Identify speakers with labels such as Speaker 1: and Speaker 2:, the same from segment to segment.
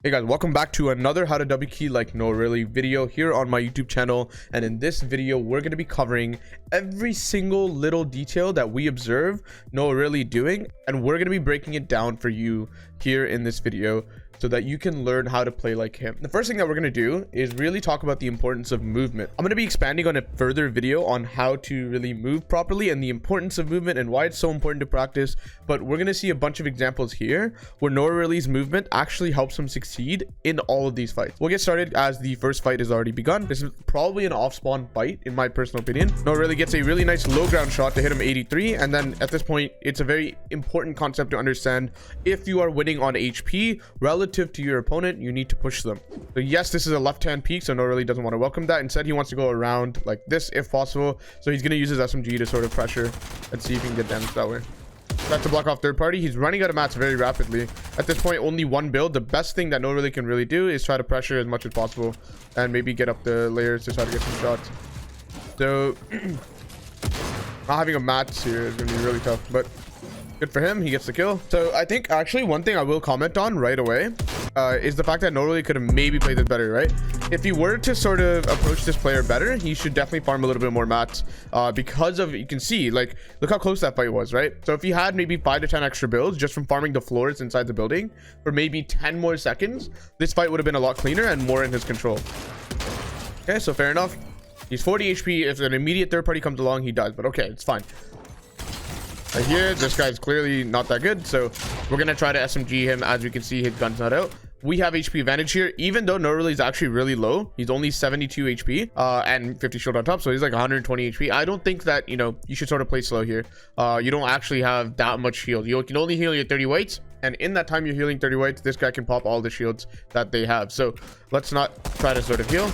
Speaker 1: Hey guys, welcome back to another how to W key like Noahreyli video here on my YouTube channel. And in this video, we're going to be covering every single little detail that we observe Noahreyli doing, and we're going to be breaking it down for you here in this video so that you can learn how to play like him. The first thing that we're going to do is really talk about the importance of movement. I'm going to be expanding on a further video on how to really move properly and the importance of movement and why it's so important to practice. But we're going to see a bunch of examples here where Noahreyli's movement actually helps him succeed in all of these fights. We'll get started as the first fight has already begun. This is probably an off-spawn fight in my personal opinion. Noahreyli gets a really nice low ground shot to hit him 83, and then at this point it's a very important concept to understand. If you are winning on HP relative to your opponent, you need to push them. So yes, this is a left-hand peek, so Noahreyli doesn't want to welcome that. Instead, he wants to go around like this if possible. So he's going to use his SMG to sort of pressure and see if he can get damage that way. That's to block off third party. He's running out of mats very rapidly. At this point, only one build. The best thing that Noahreyli can really do is try to pressure as much as possible and maybe get up the layers to try to get some shots. So not having a mats here is going to be really tough, but good for him. He gets the kill. So I think actually one thing I will comment on right away is the fact that Noahreyli could have maybe played this better, right? If he were to sort of approach this player better, he should definitely farm a little bit more mats because of, you can see, like, look how close that fight was, right? So if he had maybe 5 to 10 extra builds just from farming the floors inside the building for maybe 10 more seconds, this fight would have been a lot cleaner and more in his control. Okay, so fair enough. He's 40 HP. If an immediate third party comes along, he dies, but okay, it's fine. Right here, this guy's clearly not that good, so we're gonna try to SMG him. As you can see, his gun's not out. We have HP advantage here, even though Noahreyli is actually really low. He's only 72 HP and 50 shield on top, so he's like 120 HP. I don't think that, you know, you should sort of play slow here. You don't actually have that much shield. You can only heal your 30 whites, and in that time you're healing 30 whites, this guy can pop all the shields that they have. So let's not try to sort of heal.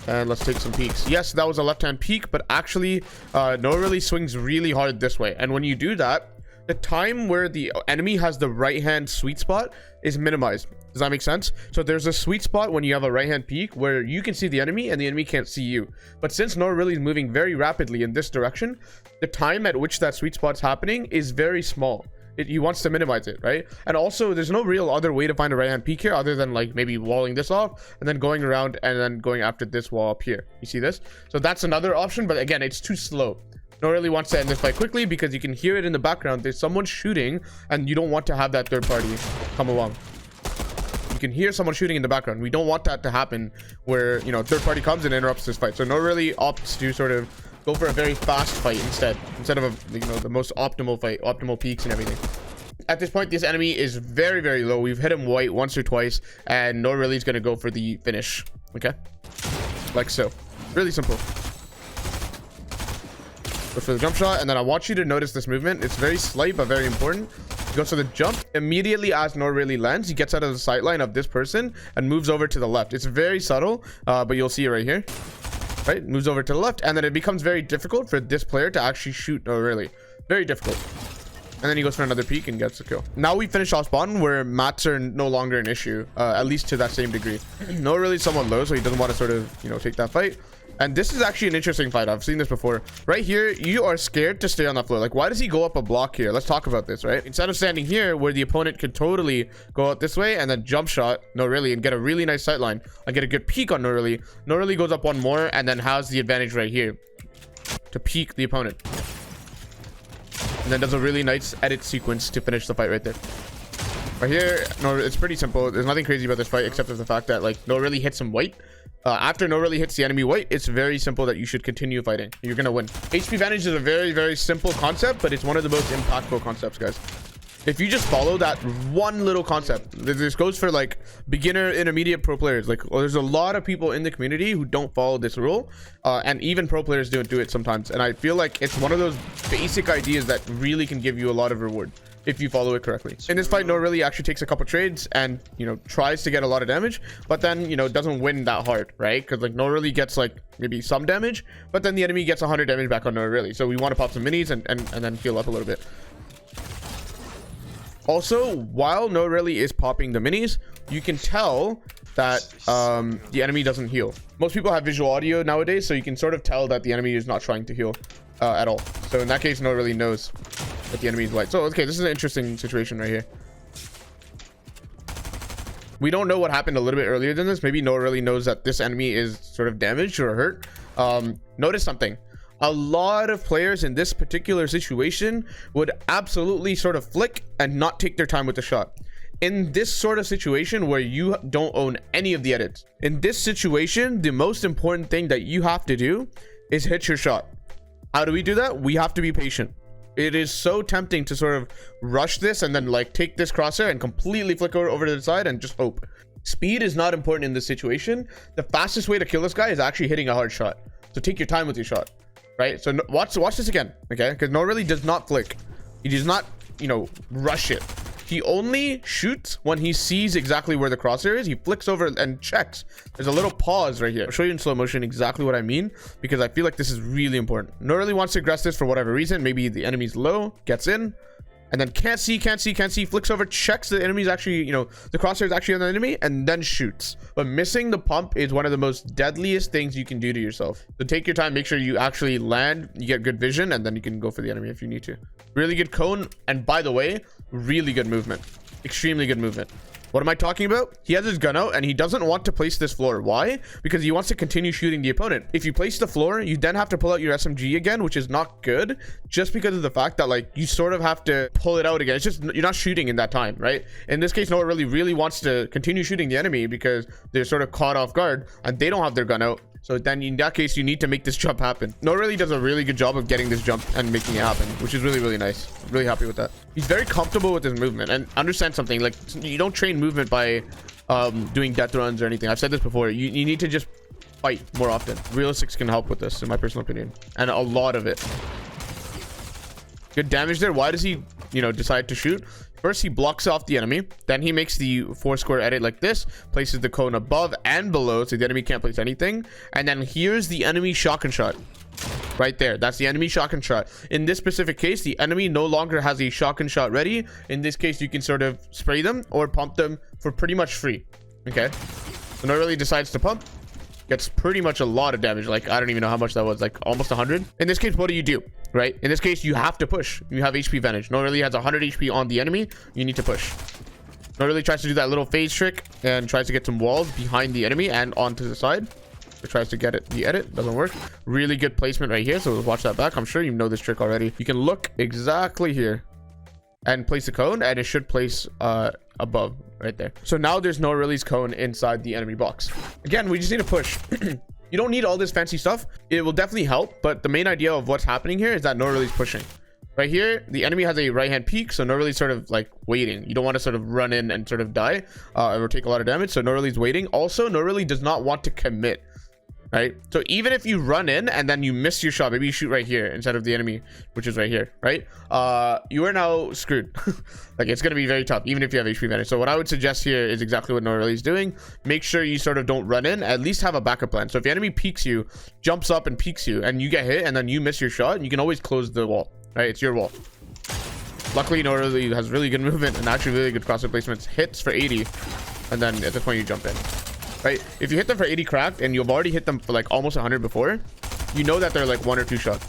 Speaker 1: And let's take some peeks. Yes, that was a left-hand peek, but actually Noahreyli swings really hard this way. And when you do that, the time where the enemy has the right-hand sweet spot is minimized. Does that make sense? So there's a sweet spot when you have a right-hand peek where you can see the enemy and the enemy can't see you. But since Noahreyli is moving very rapidly in this direction, the time at which that sweet spot's happening is very small. He wants to minimize it, right? And also there's no real other way to find a right hand peek here other than like maybe walling this off and then going around and then going after this wall up here. You see this? So that's another option, but again, it's too slow. Noahreyli wants to end this fight quickly because you can hear it in the background. There's someone shooting and you don't want to have that third party come along. You can hear someone shooting in the background. We don't want that to happen where, you know, third party comes and interrupts this fight. So Noahreyli opts to sort of go for a very fast fight instead of a, you know, the most optimal fight, optimal peaks and everything. At this point, this enemy is very, very low. We've hit him white once or twice, and Noahreyli is going to go for the finish. Okay, like so. Really simple. Go for the jump shot, and then I want you to notice this movement. It's very slight but very important. He goes for the jump. Immediately as Noahreyli lands, he gets out of the sight line of this person and moves over to the left. It's very subtle, but you'll see it right here. Right, moves over to the left, and then it becomes very difficult for this player to actually shoot Noahreyli. Very difficult. And then he goes for another peek and gets the kill. Now we finish off spawn where mats are no longer an issue, at least to that same degree. Noahreyli is somewhat low, so he doesn't want to sort of, you know, take that fight. And this is actually an interesting fight. I've seen this before. Right here, you are scared to stay on that floor. Like, why does he go up a block here? Let's talk about this, right? Instead of standing here where the opponent could totally go out this way and then jump shot Noahreyli and get a really nice sight line and get a good peek on Noahreyli. Noahreyli goes up one more and then has the advantage right here to peek the opponent. And then does a really nice edit sequence to finish the fight right there. Right here, no, it's pretty simple. There's nothing crazy about this fight except for the fact that, like, Noahreyli hits him white. After Noahreyli hits the enemy white, it's very simple that you should continue fighting. You're gonna win. HP advantage is a very, very simple concept, but it's one of the most impactful concepts, guys. If you just follow that one little concept, this goes for like beginner, intermediate, pro players. Like, there's a lot of people in the community who don't follow this rule, and even pro players don't do it sometimes. And I feel like it's one of those basic ideas that really can give you a lot of reward if you follow it correctly. In this fight, Noahreyli actually takes a couple trades and, you know, tries to get a lot of damage, but then, you know, doesn't win that hard, right? Because like Noahreyli gets like maybe some damage, but then the enemy gets 100 damage back on Noahreyli. So we want to pop some minis and then heal up a little bit. Also, while Noahreyli is popping the minis, you can tell that the enemy doesn't heal. Most people have visual audio nowadays, so you can sort of tell that the enemy is not trying to heal at all. So in that case, Noahreyli knows that the enemy is white. So okay, this is an interesting situation right here. We don't know what happened a little bit earlier than this. Maybe Noahreyli knows that this enemy is sort of damaged or hurt. Notice something. A lot of players in this particular situation would absolutely sort of flick and not take their time with the shot. In this sort of situation where you don't own any of the edits, in this situation, the most important thing that you have to do is hit your shot. How do we do that? We have to be patient. It is so tempting to sort of rush this and then like take this crosshair and completely flick over to the side and just hope. Speed is not important in this situation. The fastest way to kill this guy is actually hitting a hard shot. So take your time with your shot, right? So watch this again, okay? Because Noahreyli does not flick. He does not, you know, rush it. He only shoots when he sees exactly where the crosshair is. He flicks over and checks. There's a little pause right here. I'll show you in slow motion exactly what I mean, because I feel like this is really important. Noahreyli wants to aggress this for whatever reason. Maybe the enemy's low, gets in, and then can't see, flicks over, checks the enemy's actually, you know, the crosshair is actually on the enemy, and then shoots. But missing the pump is one of the most deadliest things you can do to yourself. So take your time, make sure you actually land, you get good vision, and then you can go for the enemy if you need to. Really good cone, and by the way, really good movement. Extremely good movement. What am I talking about? He has his gun out and he doesn't want to place this floor. Why? Because he wants to continue shooting the opponent. If you place the floor, you then have to pull out your SMG again, which is not good, just because of the fact that like you sort of have to pull it out again. It's just you're not shooting in that time, right? In this case, Noahreyli really wants to continue shooting the enemy because they're sort of caught off guard and they don't have their gun out. So then in that case, you need to make this jump happen. Noahreyli does a really good job of getting this jump and making it happen, which is really, really nice. I'm really happy with that. He's very comfortable with his movement. And understand something, like you don't train movement by doing death runs or anything. I've said this before. You need to just fight more often. Realistics can help with this, in my personal opinion. And a lot of it. Good damage there. Why does he, you know, decide to shoot? First, he blocks off the enemy. Then he makes the 4-square edit like this, places the cone above and below so the enemy can't place anything. And then here's the enemy shotgun shot. Right there. That's the enemy shotgun shot. In this specific case, the enemy no longer has a shotgun shot ready. In this case, you can sort of spray them or pump them for pretty much free. Okay. So Noahreyli decides to pump. Gets pretty much a lot of damage. Like, I don't even know how much that was. Like, almost 100. In this case, what do? Right? In this case, you have to push. You have HP advantage. Noahreyli has 100 HP on the enemy. You need to push. Noahreyli tries to do that little phase trick and tries to get some walls behind the enemy and onto the side. It tries to get it. The edit doesn't work. Really good placement right here. So watch that back. I'm sure you know this trick already. You can look exactly here and place the cone, and it should place above right there. So now there's Noahreyli's cone inside the enemy box. Again, we just need to push. You don't need all this fancy stuff. It will definitely help, but the main idea of what's happening here is that Noahreyli's pushing. Right here, the enemy has a right-hand peek, so Noahreyli's sort of like waiting. You don't want to sort of run in and sort of die or take a lot of damage, so Noahreyli's waiting. Also, Noahreyli does not want to commit. Right, so even if you run in and then you miss your shot, maybe you shoot right here instead of the enemy, which is right here, right? You are now screwed. Like, it's going to be very tough even if you have HP advantage. So what I would suggest here is exactly what Noahreyli is doing. Make sure you sort of don't run in, at least have a backup plan. So if the enemy peeks you, jumps up and peeks you, and you get hit and then you miss your shot, you can always close the wall, right? It's your wall. Luckily, Noahreyli has really good movement and actually really good crosshair placements. Hits for 80, and then at this point you jump in. Right, if you hit them for 80 cracked and you've already hit them for like almost 100 before, you know that they're like 1 or 2 shots.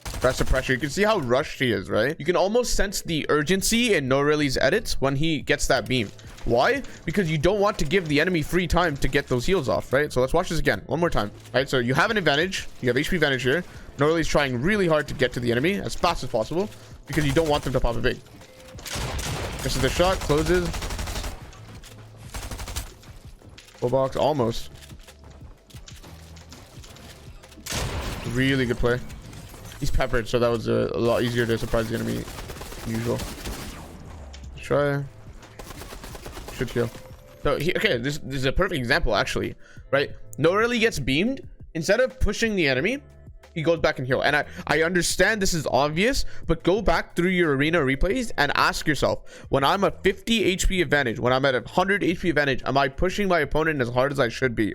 Speaker 1: Press the pressure. You can see how rushed he is, right? You can almost sense the urgency in Noahreyli's edits when he gets that beam. Why? Because you don't want to give the enemy free time to get those heals off, right? So let's watch this again one more time. Right, so you have an advantage. You have HP advantage here. Noahreyli's trying really hard to get to the enemy as fast as possible because you don't want them to pop a big. This is the shot, closes. Full box, almost. Really good play. He's peppered, so that was a lot easier to surprise the enemy than usual. Let's try. Should kill. So, okay, this is a perfect example, actually, right? Noahreyli gets beamed. Instead of pushing the enemy, he goes back and heal. And I understand this is obvious, but go back through your arena replays and ask yourself, when I'm a 50 HP advantage, when I'm at 100 HP advantage, am I pushing my opponent as hard as I should be?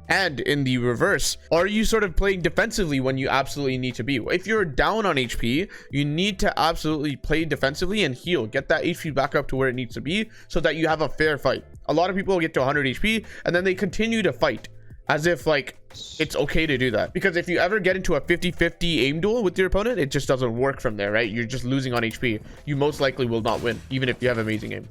Speaker 1: And in the reverse, are you sort of playing defensively when you absolutely need to be? If you're down on HP, you need to absolutely play defensively and heal. Get that HP back up to where it needs to be so that you have a fair fight. A lot of people get to 100 HP and then they continue to fight. as if like it's okay to do that. Because if you ever get into a 50-50 aim duel with your opponent, it just doesn't work from there, right? You're just losing on HP. You most likely will not win, even if you have amazing aim.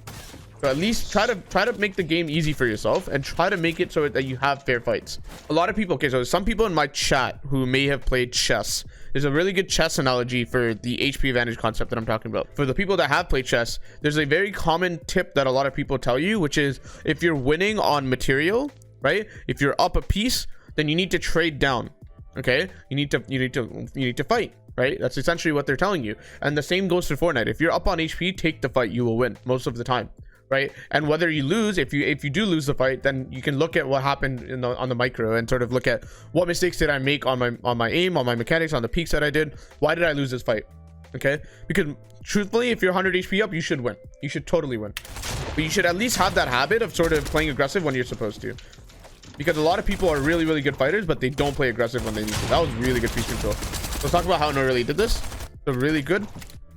Speaker 1: So at least try to make the game easy for yourself and try to make it so that you have fair fights. A lot of people, okay, so some people in my chat who may have played chess, there's a really good chess analogy for the HP advantage concept that I'm talking about. For the people that have played chess, there's a very common tip that a lot of people tell you, which is if you're winning on material, right? If you're up a piece, then you need to trade down. Okay, you need to fight, right? That's essentially what they're telling you. And the same goes for Fortnite. If you're up on HP, take the fight, you will win most of the time, right? And whether you lose, if you do lose the fight, then you can look at what happened on the micro and sort of look at what mistakes did I make on my aim, on my mechanics, on the peaks that I did. Why did I lose this fight? Okay, because truthfully, if you're 100 HP up, you should win. You should totally win. But you should at least have that habit of sort of playing aggressive when you're supposed to. Because a lot of people are really, really good fighters, but they don't play aggressive when they need to. That was really good piece control. Let's talk about how Noahreyli did this. So really good.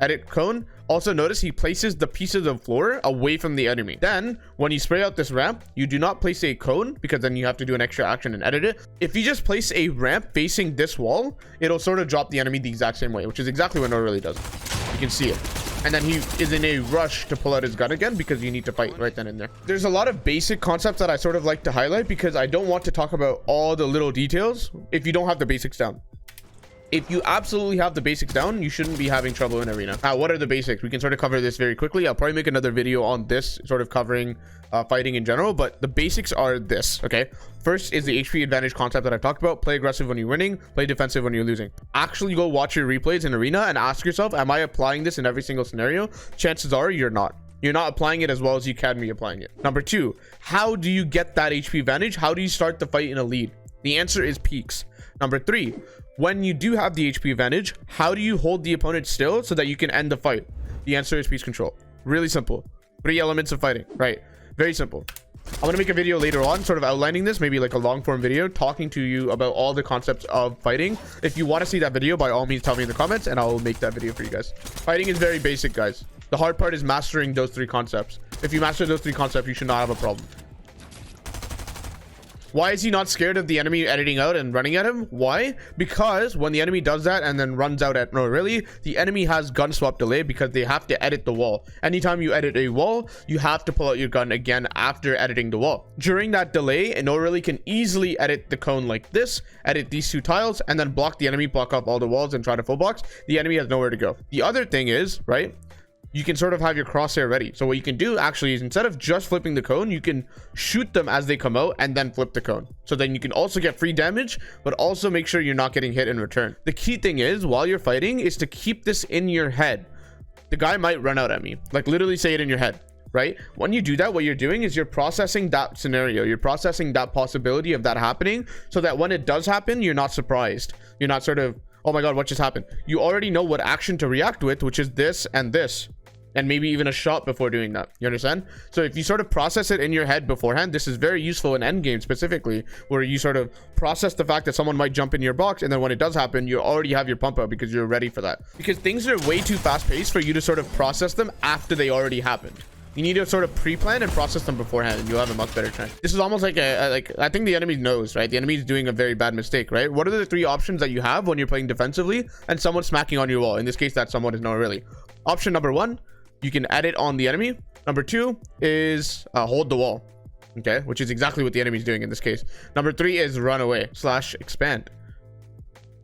Speaker 1: Edit cone. Also notice he places the pieces of floor away from the enemy. Then when you spray out this ramp, you do not place a cone because then you have to do an extra action and edit it. If you just place a ramp facing this wall, it'll sort of drop the enemy the exact same way, which is exactly what Noahreyli does. You can see it. And then he is in a rush to pull out his gun again because you need to fight right then and there. There's a lot of basic concepts that I sort of like to highlight because I don't want to talk about all the little details if you don't have the basics down. If you absolutely have the basics down, you shouldn't be having trouble in arena. Now, what are the basics? We can sort of cover this very quickly. I'll probably make another video on this, sort of covering fighting in general, but the basics are this, okay? First is the HP advantage concept that I've talked about. Play aggressive when you're winning, play defensive when you're losing. Actually go watch your replays in arena and ask yourself, am I applying this in every single scenario? Chances are you're not. You're not applying it as well as you can be applying it. Number two, how do you get that HP advantage? How do you start the fight in a lead? The answer is peaks. Number three, when you do have the HP advantage, how do you hold the opponent still so that you can end the fight? The answer is piece control. Really simple. 3 elements of fighting, right? Very simple. I'm going to make a video later on sort of outlining this, maybe like a long form video talking to you about all the concepts of fighting. If you want to see that video, by all means tell me in the comments and I'll make that video for you guys. Fighting is very basic, guys. The hard part is mastering those 3 concepts. If you master those 3 concepts, you should not have a problem. Why is he not scared of the enemy editing out and running at him? Why? Because when the enemy does that and then runs out at Noahreyli, the enemy has gun swap delay because they have to edit the wall. Anytime you edit a wall, you have to pull out your gun again after editing the wall. During that delay, Noahreyli can easily edit the cone like this, edit these 2 tiles, and then block the enemy, block up all the walls and try to full box. The enemy has nowhere to go. The other thing is, right, you can sort of have your crosshair ready. So what you can do actually is instead of just flipping the cone, you can shoot them as they come out and then flip the cone. So then you can also get free damage, but also make sure you're not getting hit in return. The key thing is while you're fighting is to keep this in your head. The guy might run out at me, like literally say it in your head, right? When you do that, what you're doing is you're processing that scenario. You're processing that possibility of that happening so that when it does happen, you're not surprised. You're not sort of, oh my God, what just happened? You already know what action to react with, which is this and this. And maybe even a shot before doing that. You understand? So if you sort of process it in your head beforehand, this is very useful in endgame specifically, where you sort of process the fact that someone might jump in your box, and then when it does happen, you already have your pump out because you're ready for that. Because things are way too fast paced for you to sort of process them after they already happened. You need to sort of pre-plan and process them beforehand, and you'll have a much better chance. This is almost like I think the enemy knows, right? The enemy is doing a very bad mistake, right? What are the 3 options that you have when you're playing defensively and someone's smacking on your wall? In this case, that someone is Noahreyli. Option number 1, you can edit on the enemy. Number 2 is hold the wall, okay, which is exactly what the enemy is doing in this case. Number 3 is run away / expand.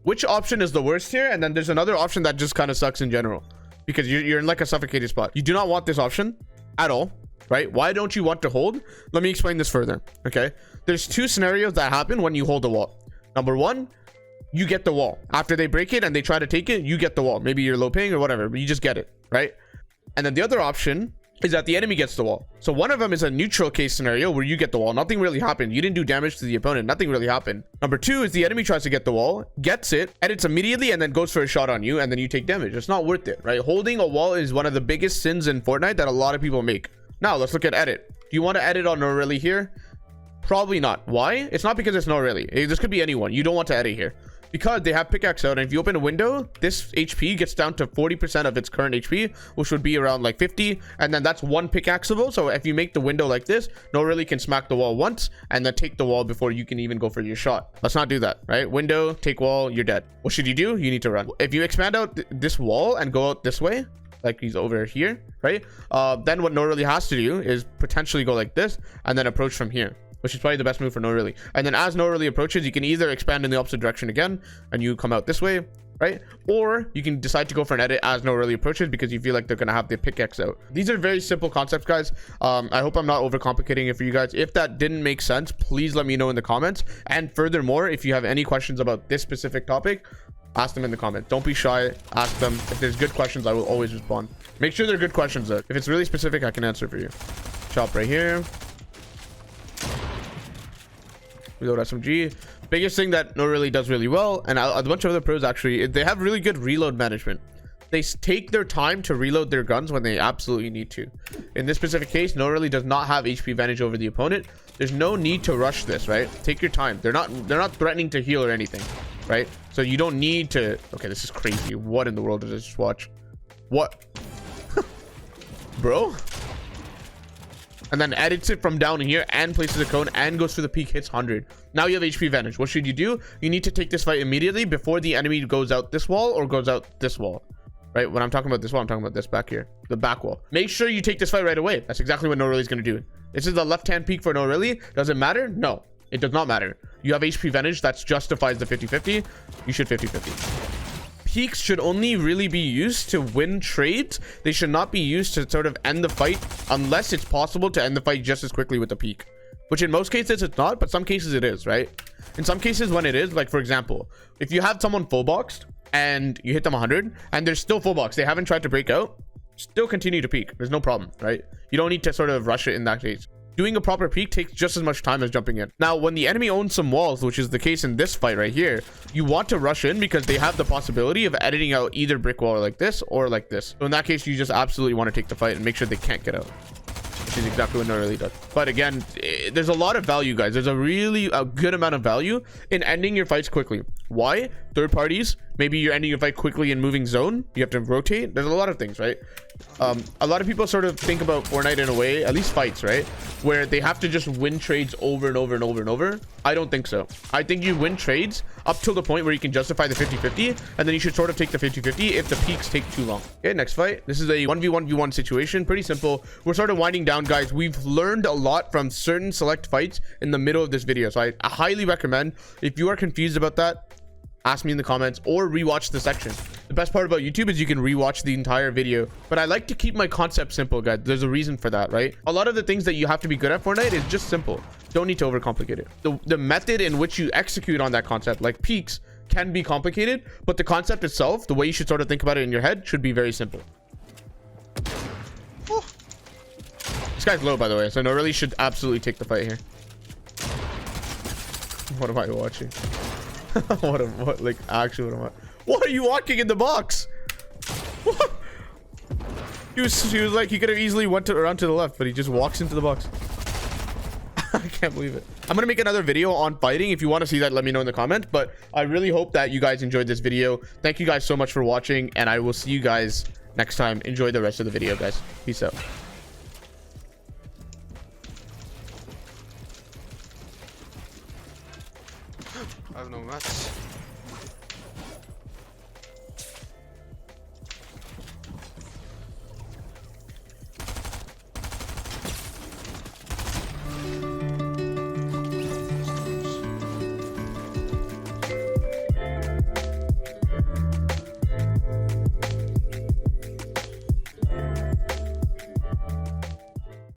Speaker 1: Which option is the worst here? And then there's another option that just kind of sucks in general because you're in like a suffocated spot. You do not want this option at all, right? Why don't you want to hold? Let me explain this further, okay? There's 2 scenarios that happen when you hold the wall. Number 1, you get the wall. After they break it and they try to take it, you get the wall. Maybe you're low ping or whatever, but you just get it, right? And then the other option is that the enemy gets the wall. So one of them is a neutral case scenario where you get the wall. Nothing really happened. You didn't do damage to the opponent. Nothing really happened. Number 2 is the enemy tries to get the wall, gets it, edits immediately, and then goes for a shot on you, and then you take damage. It's not worth it, right? Holding a wall is one of the biggest sins in Fortnite that a lot of people make. Now, let's look at edit. Do you want to edit on Noahreyli here? Probably not. Why? It's not because it's Noahreyli. This could be anyone. You don't want to edit here. because they have pickaxe out, and if you open a window, this HP gets down to 40% of its current HP, which would be around like 50, and then that's one pickaxeable. So if you make the window like this, Noahreyli can smack the wall once and then take the wall before you can even go for your shot. Let's not do that, right? Window, take wall, you're dead. What should you do? You need to run. If you expand out this wall and go out this way, like he's over here, right? Then what Noahreyli has to do is potentially go like this and then approach from here, which is probably the best move for Noahreyli. And then as Noahreyli approaches, you can either expand in the opposite direction again and you come out this way, right? Or you can decide to go for an edit as Noahreyli approaches because you feel like they're gonna have their pickaxe out. These are very simple concepts, guys. I hope I'm not overcomplicating it for you guys. If that didn't make sense, please let me know in the comments. And furthermore, if you have any questions about this specific topic, ask them in the comments. Don't be shy, ask them. If there's good questions, I will always respond. Make sure they're good questions though. If it's really specific, I can answer for you. Chop right here. Reload SMG. Biggest thing that Noahreyli does really well, and a bunch of other pros actually, they have really good reload management. They take their time to reload their guns when they absolutely need to. In this specific case, Noahreyli does not have HP advantage over the opponent. There's no need to rush this, right? Take your time. They're not threatening to heal or anything, right? So you don't need to. Okay, this is crazy. What in the world did I just watch? What? Bro? And then edits it from down here and places a cone and goes for the peak, hits 100. Now you have HP advantage. What should you do? You need to take this fight immediately before the enemy goes out this wall or goes out this wall, right? When I'm talking about this wall, I'm talking about this back here, the back wall. Make sure you take this fight right away. That's exactly what Noahreyli is going to do. This is the left-hand peak for Noahreyli. Does it matter? No, it does not matter. You have HP advantage. That justifies the 50-50. You should 50-50. Peaks should only really be used to win trades. They should not be used to sort of end the fight unless it's possible to end the fight just as quickly with the peak, which in most cases it's not, but some cases it is, right? In some cases when it is, like for example, if you have someone full boxed and you hit them 100 and they're still full boxed, they haven't tried to break out, still continue to peak. There's no problem, right? You don't need to sort of rush it in that case. Doing a proper peek takes just as much time as jumping in. Now, when the enemy owns some walls, which is the case in this fight right here, you want to rush in because they have the possibility of editing out either brick wall like this or like this. So in that case, you just absolutely want to take the fight and make sure they can't get out, which is exactly what Noahreyli does. But again, there's a lot of value, guys. There's a good amount of value in ending your fights quickly. Why? Third parties, maybe you're ending your fight quickly in moving zone. You have to rotate. There's a lot of things, right? A lot of people sort of think about Fortnite in a way, at least fights, right, where they have to just win trades over and over and over and over. I don't think so. I think you win trades up till the point where you can justify the 50-50, and then you should sort of take the 50-50 if the peaks take too long. Okay, next fight. This is a 1v1v1 situation. Pretty simple. We're sort of winding down, guys. We've learned a lot from certain select fights in the middle of this video, so I highly recommend, if you are confused about that, ask me in the comments or rewatch the section. The best part about YouTube is you can rewatch the entire video, but I like to keep my concept simple, guys. There's a reason for that, right? A lot of the things that you have to be good at Fortnite is just simple. Don't need to overcomplicate it. The method in which you execute on that concept, like peaks, can be complicated, but the concept itself, the way you should sort of think about it in your head, should be very simple. This guy's low, by the way, so Noahreyli should absolutely take the fight here. What am I watching? What are you walking in the box? What? He was like, he could have easily went around to the left, but he just walks into the box. I can't believe it. I'm gonna make another video on fighting. If you want to see that, let me know in the comments. But I really hope that you guys enjoyed this video. Thank you guys so much for watching, and I will see you guys next time. Enjoy the rest of the video, guys. Peace out.
Speaker 2: I have no mats.